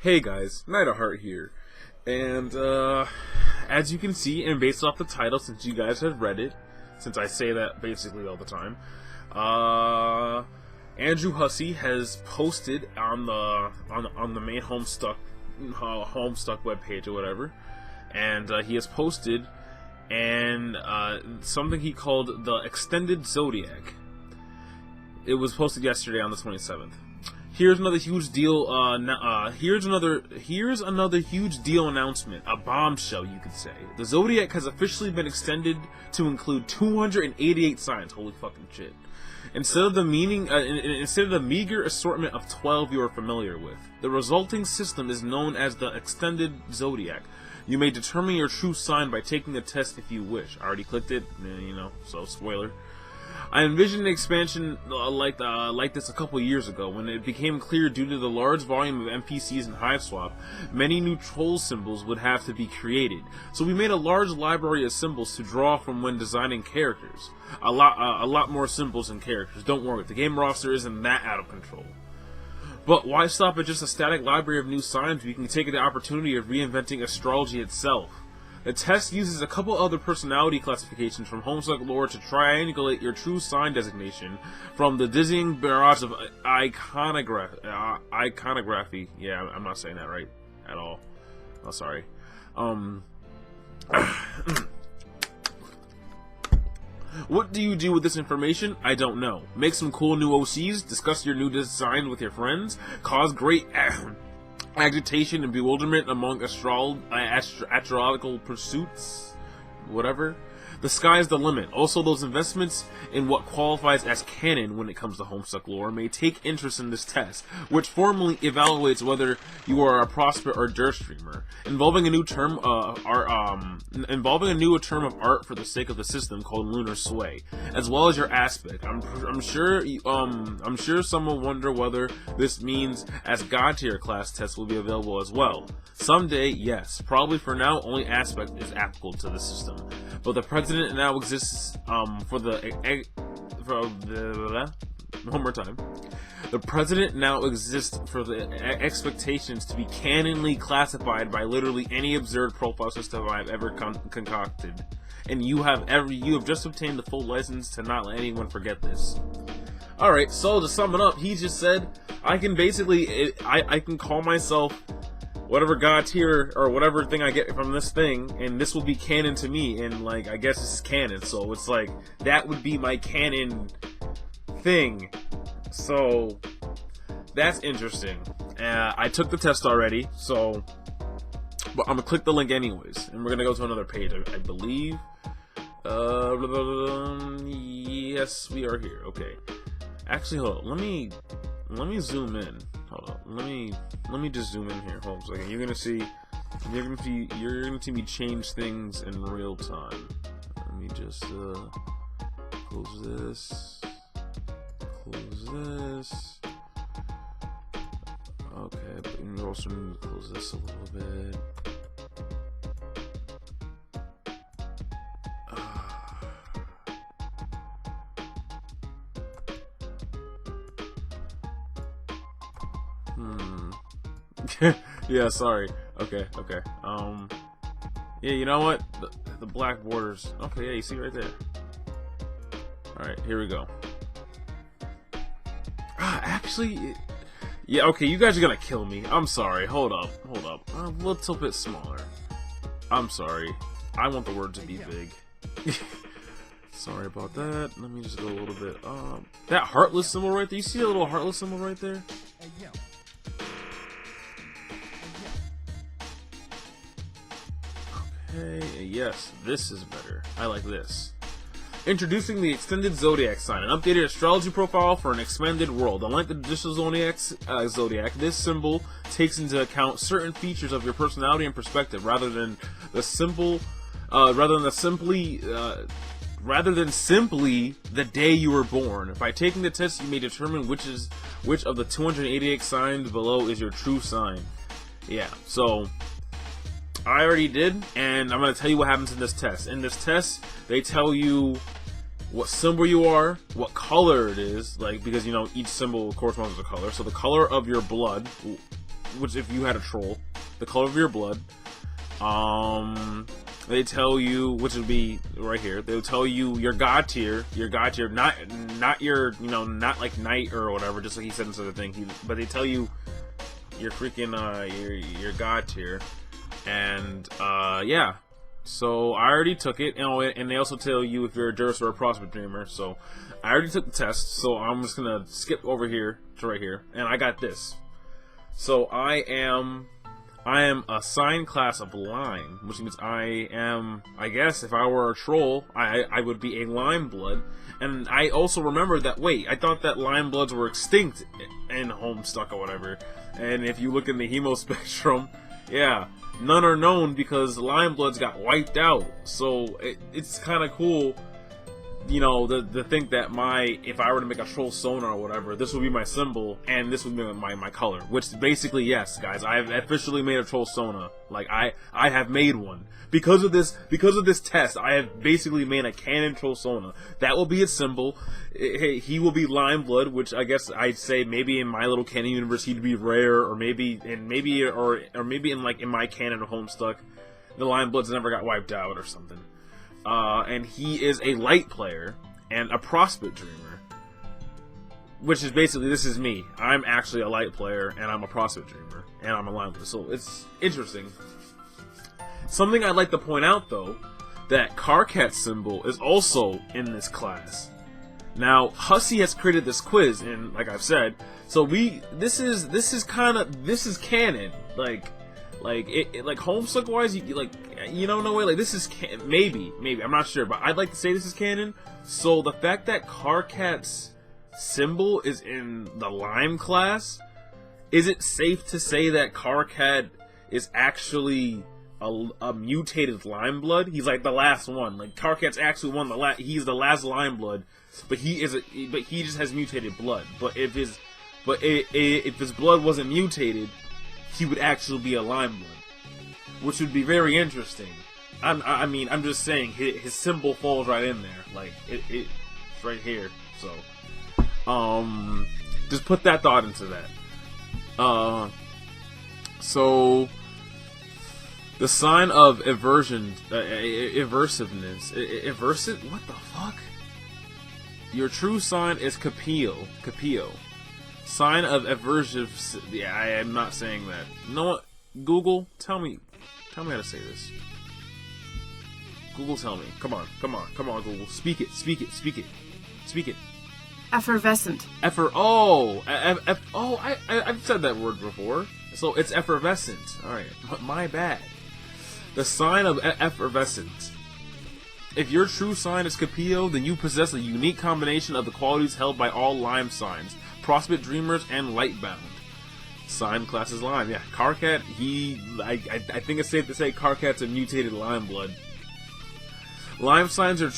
Hey guys, Knight of Heart here, and as you can see, and based off the title, since you guys have read it, since I say that basically all the time, Andrew Hussey has posted on the main Homestuck webpage or whatever, and he has posted something he called the Extended Zodiac. It was posted yesterday on the 27th. Here's another huge deal. Here's another huge deal announcement. A bombshell, you could say. The Zodiac has officially been extended to include 288 signs. Holy fucking shit! Instead of the meager assortment of 12 you are familiar with, the resulting system is known as the Extended Zodiac. You may determine your true sign by taking the test if you wish. I already clicked it, so spoiler. I envisioned an expansion like this a couple years ago, when it became clear due to the large volume of NPCs in HiveSwap, many new troll symbols would have to be created. So we made a large library of symbols to draw from when designing characters. A lot more symbols and characters. Don't worry, the game roster isn't that out of control. But why stop at just a static library of new signs? We can take the opportunity of reinventing astrology itself. The test uses a couple other personality classifications from Homestuck lore to triangulate your true sign designation from the dizzying barrage of iconography. Yeah, I'm not saying that right at all. Oh, sorry. What do you do with this information? I don't know. Make some cool new OCs, discuss your new design with your friends, cause great agitation and bewilderment among astrological pursuits, whatever. The sky's the limit. Also, those investments in what qualifies as canon when it comes to Homestuck lore may take interest in this test, which formally evaluates whether you are a prosper or dirt streamer, involving a new term of art for the sake of the system called lunar sway, as well as your aspect. I'm sure some will wonder whether this means as god tier class tests will be available as well. Someday, yes. Probably for now, only aspect is applicable to the system. But the president now exists The president now exists for the expectations to be canonly classified by literally any absurd profile system I've ever concocted. And you have just obtained the full license to not let anyone forget this. Alright, so to sum it up, he just said, I can call myself whatever god tier or whatever thing I get from this thing, and this will be canon to me, and like, I guess this is canon, so it's like, that would be my canon thing. So that's interesting. I took the test already, so but I'm gonna click the link anyways, and we're gonna go to another page, I believe. Yes, we are here. Okay, actually, hold on, let me zoom in. Hold on, let me just zoom in here. Hold on a second. You're gonna see me change things in real time. Let me just close this. Okay, but you also need to close this a little bit. Yeah, sorry. Okay. Yeah, you know what? The black borders. Okay, yeah, you see right there. Alright, here we go. Actually, yeah, okay, you guys are gonna kill me. I'm sorry. Hold up. A little bit smaller. I'm sorry. I want the word to be big. Sorry about that. Let me just go a little bit. That heartless symbol right there. You see a little heartless symbol right there? Okay, yes, this is better. I like this. Introducing the Extended Zodiac sign, an updated astrology profile for an expanded world. Unlike the traditional Zodiac, this symbol takes into account certain features of your personality and perspective, rather than simply the day you were born. By taking the test, you may determine which of the 288 signs below is your true sign. Yeah, so I already did, and I'm going to tell you what happens in this test. In this test, they tell you what symbol you are, what color it is, like, because, each symbol corresponds to a color. So the color of your blood which if you had a troll, the color of your blood. They tell you, which would be right here. They'll tell you your god tier, not your, not like knight or whatever. Just like he said in the thing, but they tell you your freaking your god tier, and yeah. So I already took it, and they also tell you if you're a Durst or a Prospect Dreamer. So I already took the test, so I'm just gonna skip over here to right here, and I got this. So I am a sign class of lime, which means I guess if I were a troll, I would be a lime blood. And I also remember that, wait, I thought that lime bloods were extinct in Homestuck or whatever. And if you look in the hemo spectrum, yeah, none are known because lime bloods got wiped out. So it's kind of cool, to think that if I were to make a Trollsona or whatever, this would be my symbol and this would be my color. Which basically, yes, guys, I have officially made a Trollsona. Like I have made one because of this test. I have basically made a canon Trollsona. That will be its symbol. He will be lime blood, which I guess I'd say maybe in my little canon universe he'd be rare, or maybe in my canon of Homestuck, the lime bloods never got wiped out or something. And he is a light player and a Prospect Dreamer, which is basically, this is me. I'm actually a light player and I'm a Prospect Dreamer and I'm a lime player. So it's interesting. Something I'd like to point out though, that Karkat's symbol is also in this class. Now Hussey has created this quiz, and like I've said, so this is canon. Like Homestuck wise, no way, like this is maybe I'm not sure, but I'd like to say this is canon. So the fact that Karkat's symbol is in the lime class, is it safe to say that Karkat is actually a mutated lime blood? He's like the last one. Like Karkat's actually he's the last lime blood, but he just has mutated blood. But if his blood wasn't mutated, he would actually be a lime blood, which would be very interesting. I'm just saying his symbol falls right in there, like it's right here. So, just put that thought into that. So the sign of aversiveness, what the fuck? Your true sign is CANPIO. Sign of aversive. Yeah, I am not saying that. You know what? Google, tell me how to say this. Google, tell me. Come on, Google. Speak it. Effervescent. I've said that word before. So it's effervescent. Alright, my bad. The sign of effervescent. If your true sign is CANPIO, then you possess a unique combination of the qualities held by all lime signs, Prospect Dreamers, and Lightbound. Sign class is lime. Yeah, Karkat, I think it's safe to say Karkat's a mutated lime blood. Lime signs are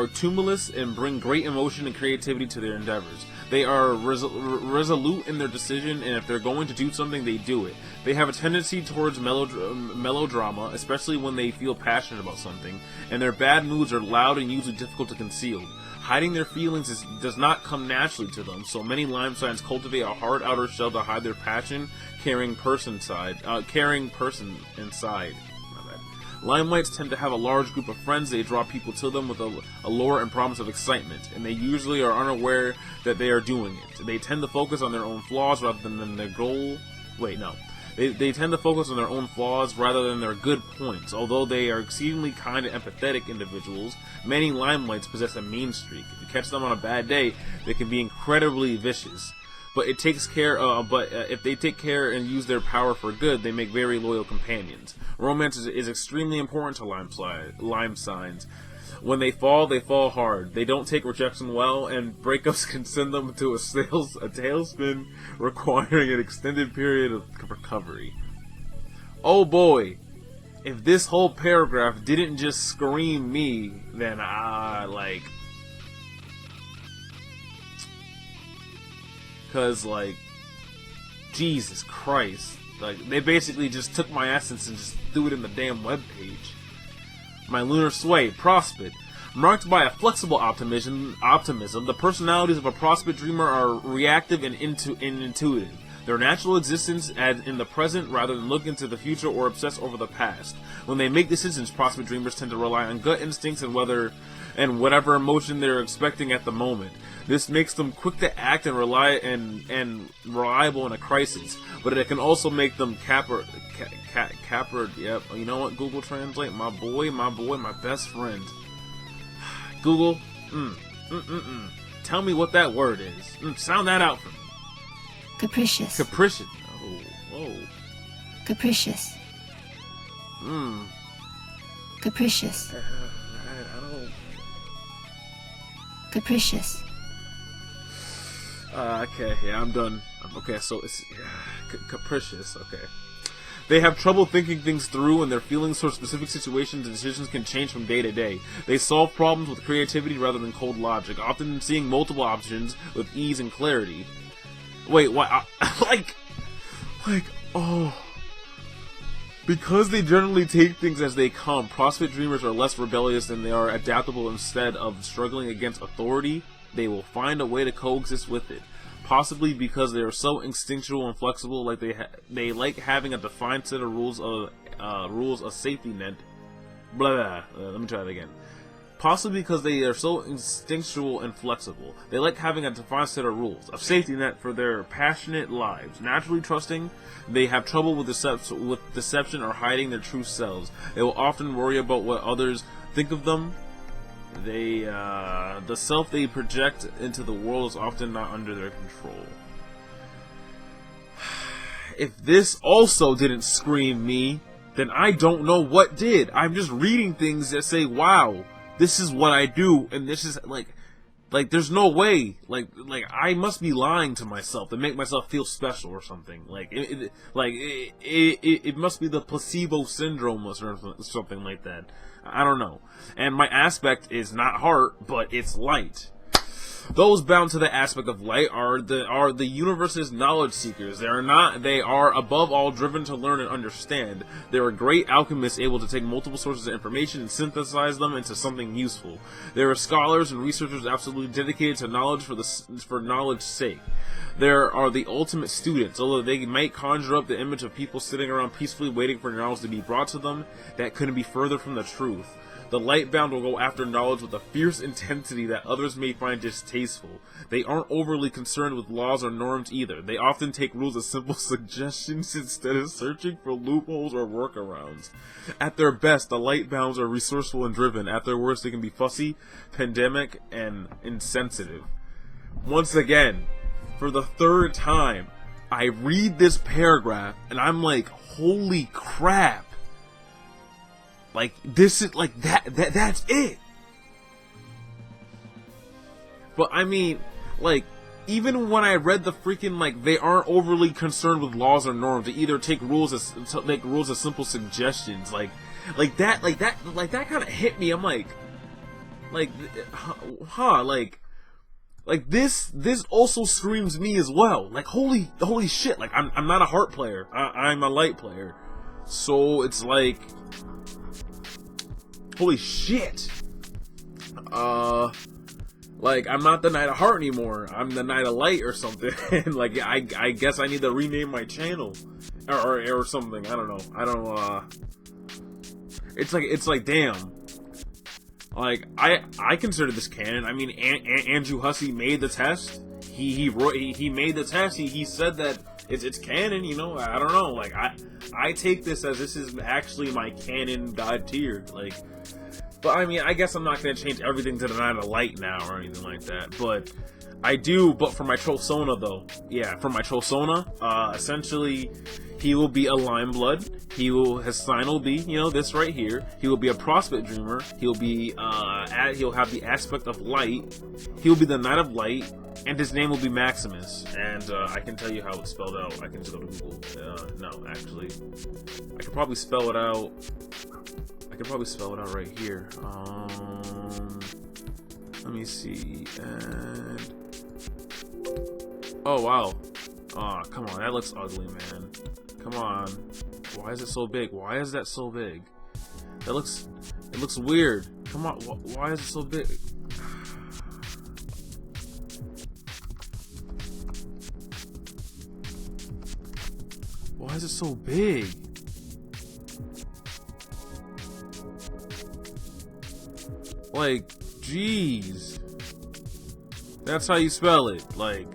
tumultuous and bring great emotion and creativity to their endeavors. They are resolute in their decision, and if they're going to do something, they do it. They have a tendency towards melodrama, especially when they feel passionate about something, and their bad moods are loud and usually difficult to conceal. Hiding their feelings does not come naturally to them, so many lime signs cultivate a hard outer shell to hide their passion, caring person inside. Limelights tend to have a large group of friends. They draw people to them with a lure and promise of excitement, and they usually are unaware that they are doing it. They tend to focus on their own flaws rather than their goal. They tend to focus on their own flaws rather than their good points. Although they are exceedingly kind and empathetic individuals, many limelights possess a mean streak. If you catch them on a bad day, they can be incredibly vicious. But if they take care and use their power for good, they make very loyal companions. Romance is extremely important to lime signs. When they fall hard. They don't take rejection well, and breakups can send them to a tailspin, requiring an extended period of recovery. Oh boy, if this whole paragraph didn't just scream me, then Cause Jesus Christ, they basically just took my essence and just threw it in the damn webpage. My lunar sway, Prospect. Marked by a flexible optimism, the personalities of a Prospect Dreamer are reactive and intuitive. their natural existence as in the present rather than look into the future or obsess over the past. When they make decisions, prospect dreamers tend to rely on gut instincts and whatever emotion they're expecting at the moment. This makes them quick to act and reliable in a crisis, but it can also make them cappered. Yep. You know what? Google Translate, my boy, my best friend. Google, tell me what that word is. Sound that out for me. Capricious. Capricious. Oh, whoa. Capricious. Capricious. I don't. Capricious. Okay, yeah, I'm done. Okay, so it's capricious. Okay. They have trouble thinking things through, and their feelings towards specific situations and decisions can change from day to day. They solve problems with creativity rather than cold logic, often seeing multiple options with ease and clarity. Wait, what? Oh. Because they generally take things as they come, prospect dreamers are less rebellious and they are adaptable. Instead of struggling against authority, they will find a way to coexist with it. Possibly because they are so instinctual and flexible, like they like having a defined set of rules, a safety net. Blah, blah. Let me try that again. Possibly because they are so instinctual and flexible, they like having a defined set of rules, a safety net for their passionate lives. Naturally trusting, they have trouble with deception or hiding their true selves. They will often worry about what others think of them. The self they project into the world is often not under their control. If this also didn't scream me, then I don't know what did. I'm just reading things that say, wow, this is what I do, and this is like there's no way, like I must be lying to myself to make myself feel special or something. It must be the placebo syndrome or something like that. I don't know. And my aspect is not heart, but it's light. Those bound to the aspect of light are the universe's knowledge seekers. They are above all driven to learn and understand. They are great alchemists able to take multiple sources of information and synthesize them into something useful. They are scholars and researchers absolutely dedicated to knowledge for knowledge's sake. There are the ultimate students. Although they might conjure up the image of people sitting around peacefully waiting for knowledge to be brought to them, that couldn't be further from the truth. The light-bound will go after knowledge with a fierce intensity that others may find distasteful. They aren't overly concerned with laws or norms either. They often take rules as simple suggestions instead of searching for loopholes or workarounds. At their best, the light-bounds are resourceful and driven. At their worst, they can be fussy, pandemic, and insensitive. Once again, for the third time, I read this paragraph, and I'm like, holy crap. Like, this is, like, that's it. But, I mean, like, even when I read the freaking, like, they aren't overly concerned with laws or norms. They either take rules as simple suggestions. Like that kind of hit me. I'm like, this also screams me as well. Like, holy shit. Like, I'm not a heart player. I'm a light player. So, it's like, holy shit. Like, I'm not the Knight of Heart anymore. I'm the Knight of Light or something. Like, I guess I need to rename my channel. Or something. I don't know. It's like, damn. Like, I consider this canon. I mean, Andrew Hussey made the test. He made the test. He said that it's canon, you know. I don't know. Like, I take this as this is actually my canon god tier. Like, but I mean, I guess I'm not gonna change everything to the Knight of Light now or anything like that. But I do. But for my Trollsona though, yeah, for my Trollsona, essentially, he will be a lime blood. His sign will be, you know, this right here. He will be a prospect dreamer. He'll be he'll have the aspect of light. He'll be the Knight of Light, and his name will be Maximus. And I can tell you how it's spelled out. I can just go to Google. No, actually, I could probably spell it out. I could probably spell it out right here. Let me see. And oh wow. Oh, come on, that looks ugly, man. Come on. Why is it so big? Why is that so big? It looks weird. Come on, why is it so big? Why is it so big? Like, jeez. That's how you spell it. Like,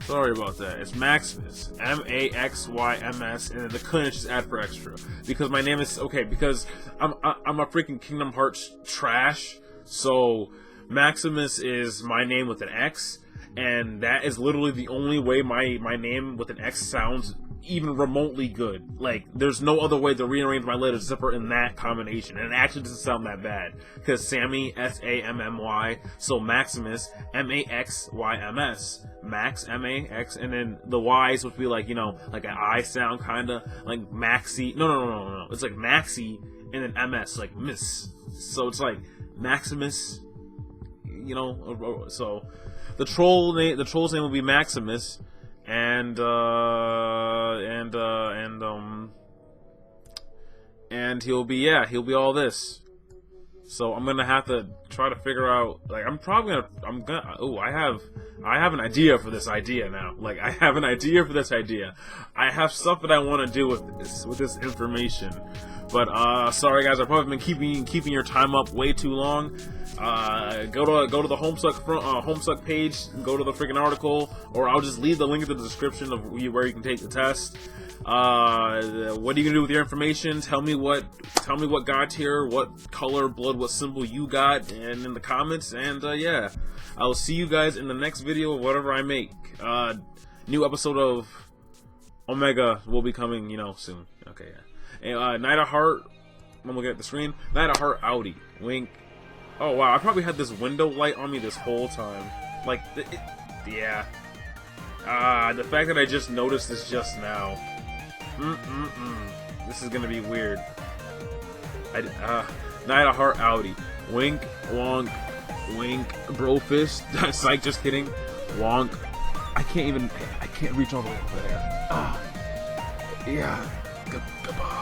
sorry about that. It's Maximus. M-A-X-Y-M-S, and then the kun is just add for extra. Because my name is, okay, because I'm a freaking Kingdom Hearts trash, so Maximus is my name with an X, and that is literally the only way my name with an X sounds even remotely good. Like, there's no other way to rearrange my letters except for in that combination, and it actually doesn't sound that bad, because Sammy, S-A-M-M-Y, so Maximus, M-A-X-Y-M-S, Max, M-A-X, and then the Y's would be like, you know, like an I sound, kinda, like Maxi, no, it's like Maxi, and then M-S, like Miss, so it's like Maximus, you know, so the troll's name will be Maximus, and he'll be all this. So I'm gonna have to try to figure out, like, I have an idea for this idea now. Like, I have an idea for this idea. I have stuff that I want to do with this information. But sorry guys, I've probably been keeping your time up way too long. Go to the HOMESTUCK page, go to the freaking article, or I'll just leave the link in the description of where you can take the test. What are you gonna do with your information? Tell me what god tier, what color, blood, what symbol you got, and in the comments. And yeah, I'll see you guys in the next video of whatever I make. New episode of Omega will be coming, you know, soon. Okay, yeah. And, Night of Heart, I'm looking at the screen. Night of Heart, Audi, wink. Oh wow, I probably had this window light on me this whole time. Like, yeah. The fact that I just noticed this just now. This is gonna be weird. Night of Heart, Audi, wink, wonk, wink, bro fist. Psych, just kidding. Wonk. I can't reach all the way over there. Yeah. Goodbye.